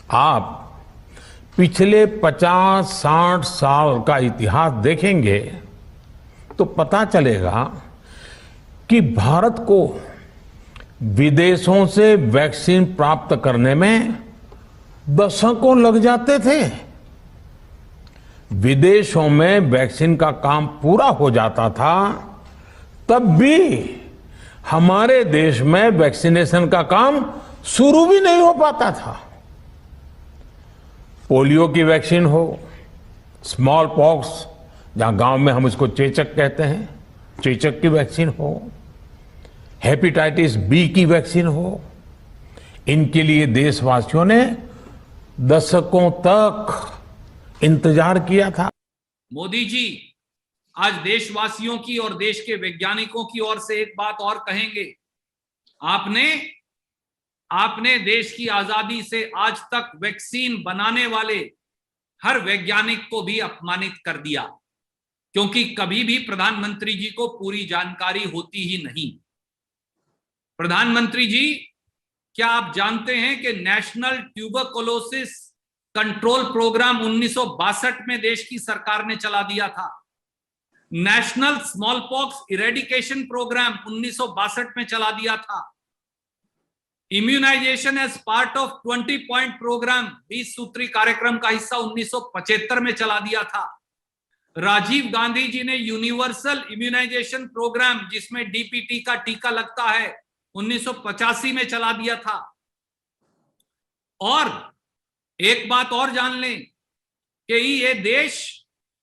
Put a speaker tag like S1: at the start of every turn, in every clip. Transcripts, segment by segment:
S1: आप पिछले 50-60 साल का इतिहास देखेंगे तो पता चलेगा कि भारत को विदेशों से वैक्सीन प्राप्त करने में दशकों लग जाते थे। विदेशों में वैक्सीन का काम पूरा हो जाता था, तब भी हमारे देश में वैक्सीनेशन का काम शुरू भी नहीं हो पाता था। पोलियो की वैक्सीन हो, स्मॉल पॉक्स, जहां गांव में हम इसको चेचक कहते हैं, चेचक की वैक्सीन हो, हेपेटाइटिस बी की वैक्सीन हो, इनके लिए देशवासियों ने दशकों तक इंतजार किया था।
S2: मोदी जी आज देशवासियों की और देश के वैज्ञानिकों की ओर से एक बात और कहेंगे। आपने देश की आजादी से आज तक वैक्सीन बनाने वाले हर वैज्ञानिक को भी अपमानित कर दिया, क्योंकि कभी भी प्रधानमंत्री जी को पूरी जानकारी होती ही नहीं। प्रधानमंत्री जी, क्या आप जानते हैं कि नेशनल ट्यूबरकुलोसिस कंट्रोल प्रोग्राम 1962 में देश की सरकार ने चला दिया था। National smallpox eradication programme 1962 में चला दिया था। Immunisation as part of 20 point programme 20 सूत्री कार्यक्रम का हिस्सा 1975 में चला दिया था। राजीव गांधी जी ने यूनिवर्सल इम्यूनाइजेशन प्रोग्राम, जिसमें डीपीटी का टीका लगता है, 1985 में चला दिया था। और एक बात और जान लें कि ये देश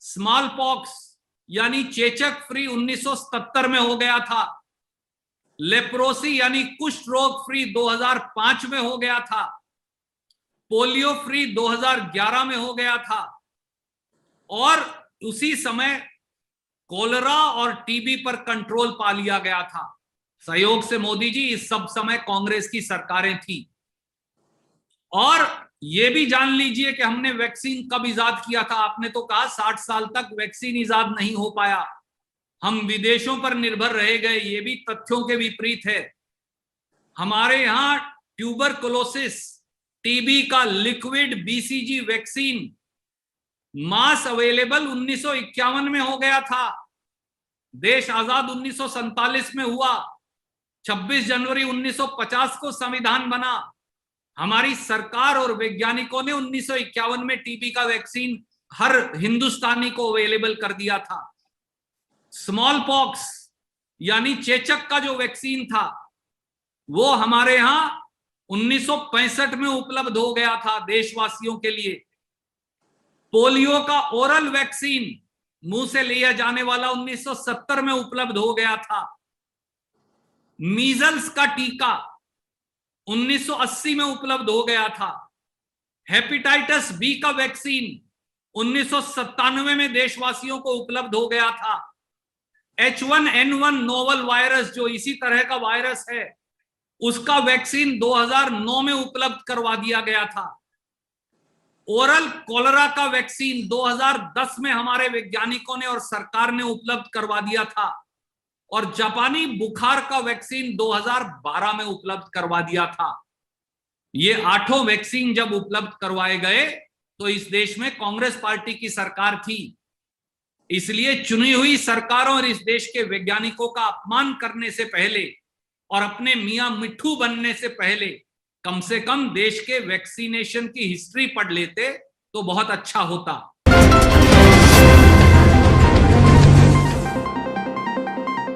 S2: स्मॉल पॉक्स यानी चेचक फ्री 1977 में हो गया था। लेप्रोसी यानी कुष्ठ रोग फ्री 2005 में हो गया था। पोलियो फ्री 2011 में हो गया था। और उसी समय कोलेरा और टीबी पर कंट्रोल पा लिया गया था। सहयोग से मोदी जी, इस सब समय कांग्रेस की सरकारें थी। और यह भी जान लीजिए कि हमने वैक्सीन कब इजाद किया था। आपने तो कहा 60 साल तक वैक्सीन इजाद नहीं हो पाया, हम विदेशों पर निर्भर रह गए। ये भी तथ्यों के विपरीत है। हमारे यहां ट्यूबरकुलोसिस टीबी का लिक्विड बीसीजी वैक्सीन मास अवेलेबल 1951 में हो गया था। देश आजाद 1947 में हुआ। 26 जनवरी 1950 को संविधान बना। हमारी सरकार और वैज्ञानिकों ने 1951 में टीबी का वैक्सीन हर हिंदुस्तानी को अवेलेबल कर दिया था। स्मॉल पॉक्स यानी चेचक का जो वैक्सीन था वो हमारे यहां 1965 में उपलब्ध हो गया था देशवासियों के लिए। पोलियो का ओरल वैक्सीन, मुंह से लिया जाने वाला, 1970 में उपलब्ध हो गया था। मीजल्स का टीका 1980 में उपलब्ध हो गया था। हेपेटाइटिस बी का वैक्सीन 1997 में देशवासियों को उपलब्ध हो गया था। H1N1 नोवल वायरस, जो इसी तरह का वायरस है, उसका वैक्सीन 2009 में उपलब्ध करवा दिया गया था। ओरल कोलेरा का वैक्सीन 2010 में हमारे वैज्ञानिकों ने और सरकार ने उपलब्ध करवा दिया था। और जापानी बुखार का वैक्सीन 2012 में उपलब्ध करवा दिया था। ये 8 वैक्सीन जब उपलब्ध करवाए गए तो इस देश में कांग्रेस पार्टी की सरकार थी। इसलिए चुनी हुई सरकारों और इस देश के वैज्ञानिकों का अपमान करने से पहले और अपने मियां मिट्ठू बनने से पहले कम से कम देश के वैक्सीनेशन की हिस्ट्री पढ़ लेते तो बहुत अच्छा होता।